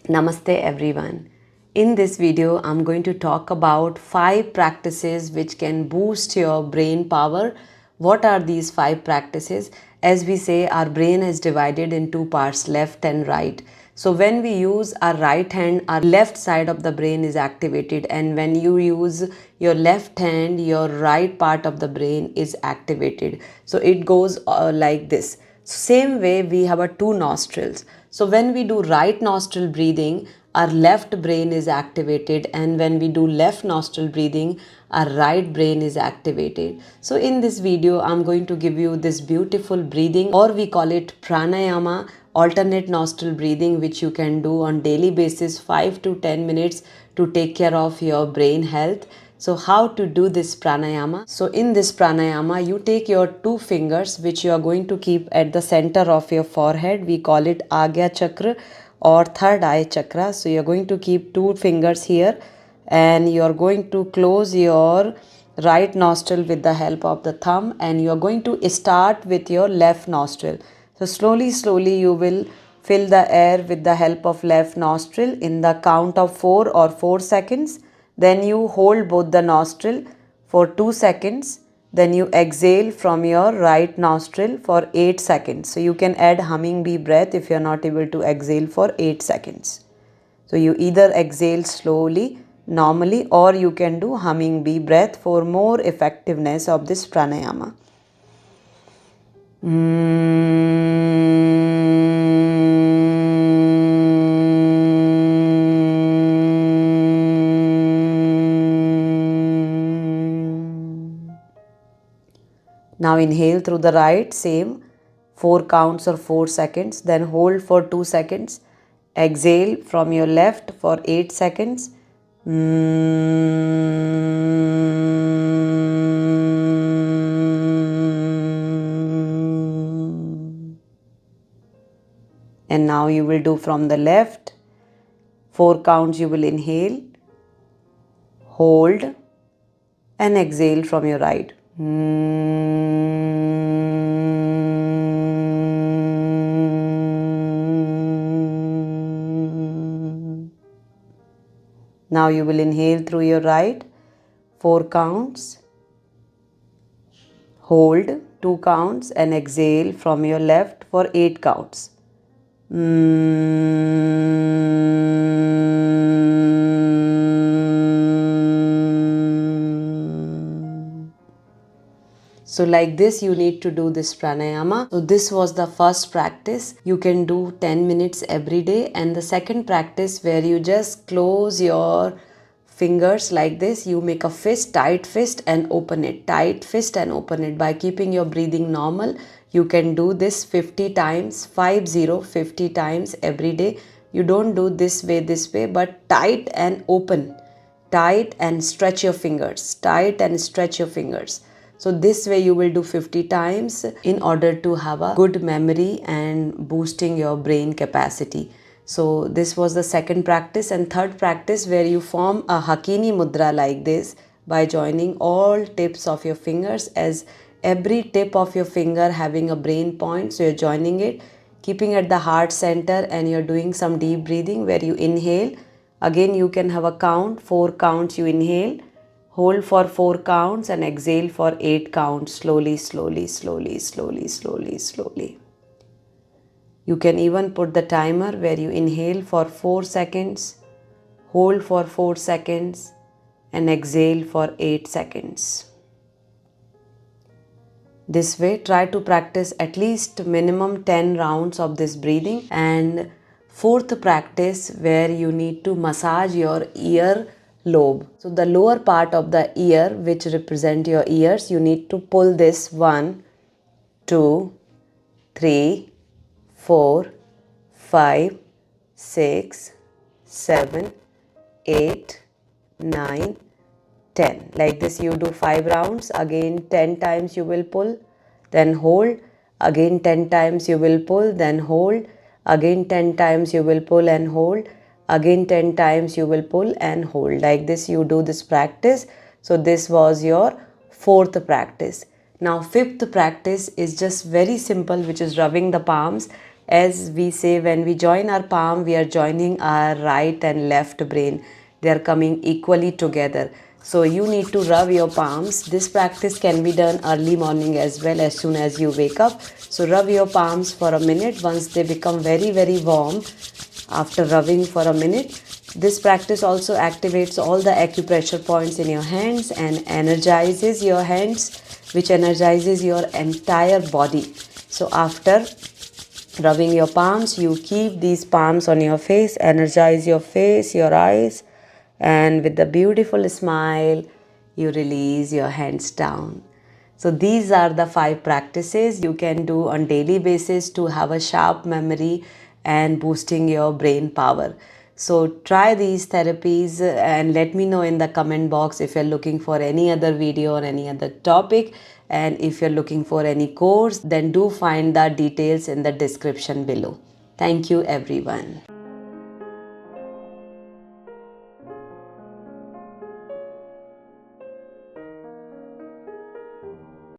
Namaste everyone. In this video, I'm going to talk about 5 practices which can boost your brain power. What are these 5 practices? As we say, our brain is divided in two parts, left and right. So when we use our right hand, our left side of the brain is activated, and when you use your left hand, your right part of the brain is activated. So it goes like this. Same way we have a two nostrils. So when we do right nostril breathing, our left brain is activated, and when we do left nostril breathing, our right brain is activated. So in this video, I'm going to give you this beautiful breathing, or we call it pranayama, alternate nostril breathing, which you can do on daily basis 5 to 10 minutes to take care of your brain health. So how to do this pranayama? So in this pranayama, you take your two fingers, which you are going to keep at the center of your forehead. We call it Agya Chakra or third eye chakra. So you're going to keep two fingers here, and you're going to close your right nostril with the help of the thumb, and you're going to start with your left nostril. So slowly you will fill the air with the help of left nostril in the count of 4 or 4 seconds. Then you hold both the nostril for 2 seconds. Then you exhale from your right nostril for 8 seconds. So you can add humming bee breath if you are not able to exhale for 8 seconds. So you either exhale slowly, normally, or you can do humming bee breath for more effectiveness of this pranayama. Now inhale through the right, same 4 counts or 4 seconds, then hold for 2 seconds. Exhale from your left for 8 seconds. And now you will do from the left. 4 counts you will inhale, hold, and exhale from your right. Now you will inhale through your right, 4 counts, hold 2 counts, and exhale from your left for 8 counts. So like this you need to do this pranayama. So this was the first practice. You can do 10 minutes every day. And the second practice, where you just close your fingers like this, you make a fist, tight fist, and open it, tight fist and open it. By keeping your breathing normal, you can do this 50 times, 50 times every day. You don't do this way, but tight and open, tight and stretch your fingers, tight and stretch your fingers. So this way you will do 50 times in order to have a good memory and boosting your brain capacity. So this was the second practice. And third practice, where you form a Hakini Mudra like this by joining all tips of your fingers, as every tip of your finger having a brain point. So you're joining it, keeping at the heart center, and you're doing some deep breathing where you inhale. Again you can have a count, 4 counts you inhale, hold for 4 counts, and exhale for 8 counts, slowly. You can even put the timer where you inhale for 4 seconds, hold for 4 seconds, and exhale for 8 seconds. This way, try to practice at least minimum 10 rounds of this breathing. And fourth practice, where you need to massage your ear lobe. So the lower part of the ear, which represent your ears, you need to pull this 1, 2, 3, 4, 5, 6, 7, 8, 9, 10. Like this you do 5 rounds. Again 10 times you will pull, then hold. Again 10 times you will pull, then hold. Again 10 times you will pull and hold. Again 10 times you will pull and hold. Like this you do this practice. So this was your fourth practice. Now fifth practice is just very simple, which is rubbing the palms. As we say, when we join our palm, we are joining our right and left brain. They are coming equally together. So you need to rub your palms. This practice can be done early morning as well, as soon as you wake up. So rub your palms for a minute. Once they become very, very warm, after rubbing for a minute, this practice also activates all the acupressure points in your hands and energizes your hands, which energizes your entire body. So after rubbing your palms, you keep these palms on your face, energize your face, your eyes, and with a beautiful smile, you release your hands down. So these are the 5 practices you can do on daily basis to have a sharp memory and boosting your brain power. So try these therapies and let me know in the comment box if you're looking for any other video or any other topic. And if you're looking for any course, then do find the details in the description below. Thank you everyone.